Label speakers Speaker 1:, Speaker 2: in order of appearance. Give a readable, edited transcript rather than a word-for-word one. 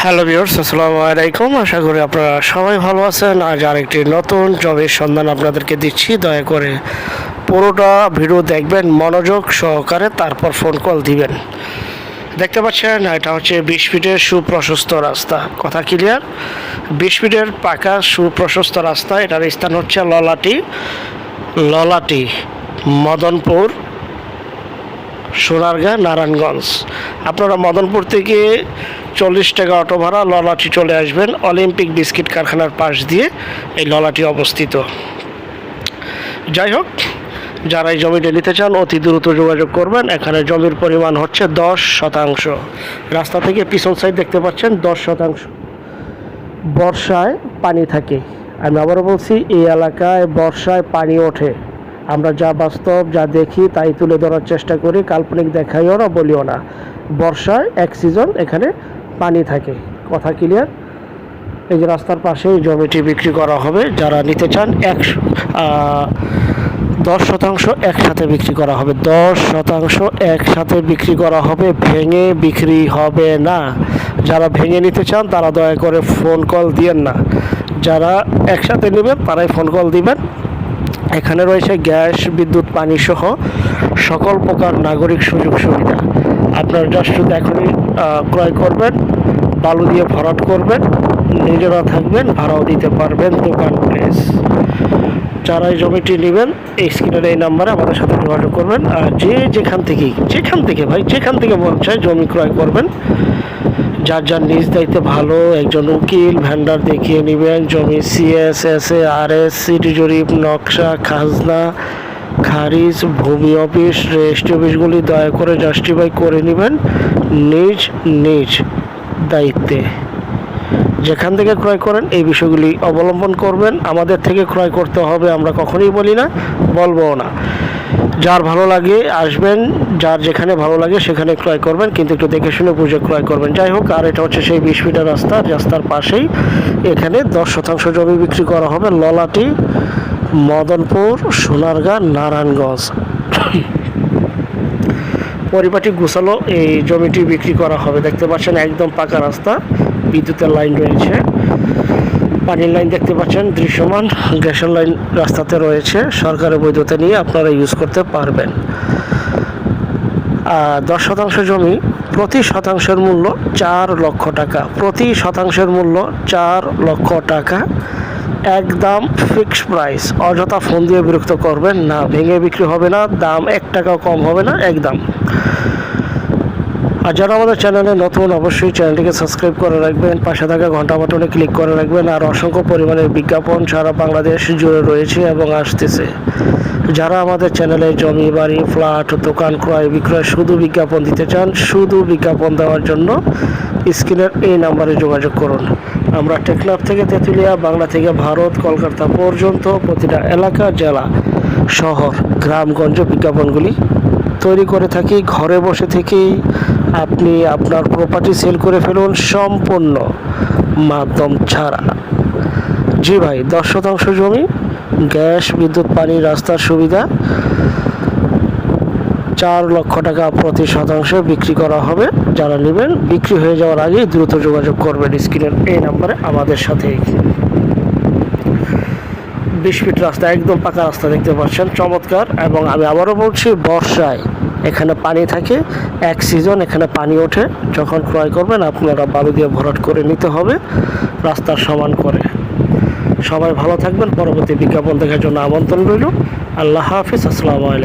Speaker 1: Hello viewers, আসসালামু আলাইকুম। আশা করি আপনারা সবাই ভালো আছেন। আজ আরেকটি নতুন জবের সন্ধান আপনাদেরকে দিচ্ছি। দয়া করে পুরোটা ভিডিও দেখবেন মনোযোগ সহকারে, তারপর ফোন কল দিবেন। দেখতে পাচ্ছেন এটা হচ্ছে 20 ফিটের সুপ্রশস্ত রাস্তা। কথা ক্লিয়ার? 20 ফিটের পাকা সুপ্রশস্ত রাস্তা। এটার স্থান হচ্ছে ললাটি মদনপুর, সোনারগাঁ, নারায়ণগঞ্জ। আপনারা মদনপুর থেকে 40 টাকা অটো ভাড়া ললাটি চলে আসবেন। অলিম্পিক বিস্কিট কারখানার পাশ দিয়ে এই ললাটি অবস্থিত। যাই হোক, যারা এই জমিটা নিতে চান অতি দ্রুত যোগাযোগ করবেন। এখানে জমির পরিমাণ হচ্ছে 10%। রাস্তা থেকে পিছন সাইড দেখতে পাচ্ছেন 10%। বর্ষায় পানি থাকে। আমি আবারও বলছি, এই এলাকায় বর্ষায় পানি ওঠে। আমরা যা বাস্তব যা দেখি তাই তুলে ধরার চেষ্টা করি, কাল্পনিক দেখাইও না, বলিও না। বর্ষায় এক সিজন এখানে পানি থাকে। কথা ক্লিয়ার? এই যে রাস্তার পাশেই জমিটি বিক্রি করা হবে। যারা নিতে চান 10% একসাথে বিক্রি করা হবে। 10% একসাথে বিক্রি করা হবে, ভেঙে বিক্রি হবে না। যারা ভেঙে নিতে চান তারা দয়া করে ফোন কল দিয়েন না। যারা একসাথে নেবেন তারাই ফোন কল দিবেন। এখানে রয়েছে গ্যাস, বিদ্যুৎ, পানি সহ সকল প্রকার নাগরিক সুযোগ সুবিধা। আপনার জাস্ট শুধু এখনই ক্রয় করবেন, বালু দিয়ে ভরাট করবেন, নিজেরা থাকবেন, ভাড়াও দিতে পারবেন, দোকান প্লেস। যারা এই জমিটি নেবেন এই স্ক্রিনের এই নাম্বারে আমাদের সাথে যোগাযোগ করবেন। আর যেখান থেকে মন চায় জমি ক্রয় করবেন। যার যার নিজ দায়িত্বে ভালো একজন উকিল ভেন্ডার দেখিয়ে নেবেন। জমি CS, SA, RS, সিটি জরিপ, নকশা, খাজনা, খারিজ, ভূমি অফিস, রেজিস্ট্রি অফিসগুলি দয়া করে জাস্টিফাই করে নেবেন নিজ দায়িত্বে। যেখান থেকে ক্রয় করেন এই বিষয়গুলি অবলম্বন করবেন। আমাদের থেকে ক্রয় করতে হবে আমরা কখনোই বলি না, বলবো না। যার ভালো লাগে আসবেন, যার যেখানে ভালো লাগে সেখানে ক্রয় করবেন, কিন্তু একটু দেখে শুনে বুঝে ক্রয় করবেন। যাই হোক, আর এটা হচ্ছে সেই 20 ফিটের রাস্তার পাশেই এখানে 10% জমি বিক্রি করা হবে। ললাটি, মদনপুর, সোনারগাঁ, নারায়ণগঞ্জ। পরিপাটি গোছালো এই জমিটি বিক্রি করা হবে। দেখতে পাচ্ছেন একদম পাকা রাস্তা, বিদ্যুতের লাইন রয়েছে, পানির লাইন দেখতে পাচ্ছেন দৃশ্যমান, গ্যাসের লাইন রাস্তাতে রয়েছে। সরকারের বৈধতা নিয়ে আপনারা ইউজ করতে পারবেন। 10% জমি, প্রতি শতাংশের মূল্য 4 লক্ষ টাকা। প্রতি শতাংশের মূল্য 4 লক্ষ টাকা। একদম ফিক্সড প্রাইস। অযথা ফোন দিয়ে বিরক্ত করবেন না, ভেঙে বিক্রি হবে না, দাম 1 টাকাও কম হবে না, একদম। আর যারা আমাদের চ্যানেলে নতুন অবশ্যই চ্যানেলটিকে সাবস্ক্রাইব করে রাখবেন, পাশে থাকা ঘন্টা বাটনে ক্লিক করে রাখবেন। আর অসংখ্য পরিমাণের বিজ্ঞাপন সারা বাংলাদেশ জুড়ে রয়েছে এবং আসতেছে। যারা আমাদের চ্যানেলে জমি, বাড়ি, ফ্ল্যাট, দোকান ক্রয় বিক্রয় শুধু বিজ্ঞাপন দিতে চান, শুধু বিজ্ঞাপন দেওয়ার জন্য স্ক্রিনের এই নাম্বারে যোগাযোগ করুন। আমরা টেকনাফ থেকে তেঁতুলিয়া, বাংলা থেকে ভারত, কলকাতা পর্যন্ত প্রতিটা এলাকা, জেলা, শহর, গ্রামগঞ্জ বিজ্ঞাপনগুলি তৈরি করে থাকি। ঘরে বসে থেকেই আপনি আপনার প্রপার্টি সেল করে ফেলুন সম্পূর্ণ মাধ্যম ছাড়া। জি ভাই, 10% জমি, গ্যাস, বিদ্যুৎ, পানি, রাস্তার সুবিধা, 4 লক্ষ টাকা প্রতি শতাংশে বিক্রি করা হবে। যারা নেবেন বিক্রি হয়ে যাওয়ার আগেই দ্রুত যোগাযোগ করবেন স্ক্রিনের এই নাম্বারে আমাদের সাথে। 20 ফিট রাস্তা, একদম পাকা রাস্তা দেখতে পাচ্ছেন, চমৎকার। এবং আমি আবারও বলছি, বর্ষায় এখানে পানি থাকে, এক সিজন এখানে পানি ওঠে। যখন ক্রয় করবেন আপনারা বালু দিয়ে ভরাট করে নিতে হবে, রাস্তার সমান করে। সবাই ভালো থাকবেন। পরবর্তী বিজ্ঞাপন দেখার জন্য আমন্ত্রণ রইল। আল্লাহ হাফিজ, আসসালামু আলাইকুম।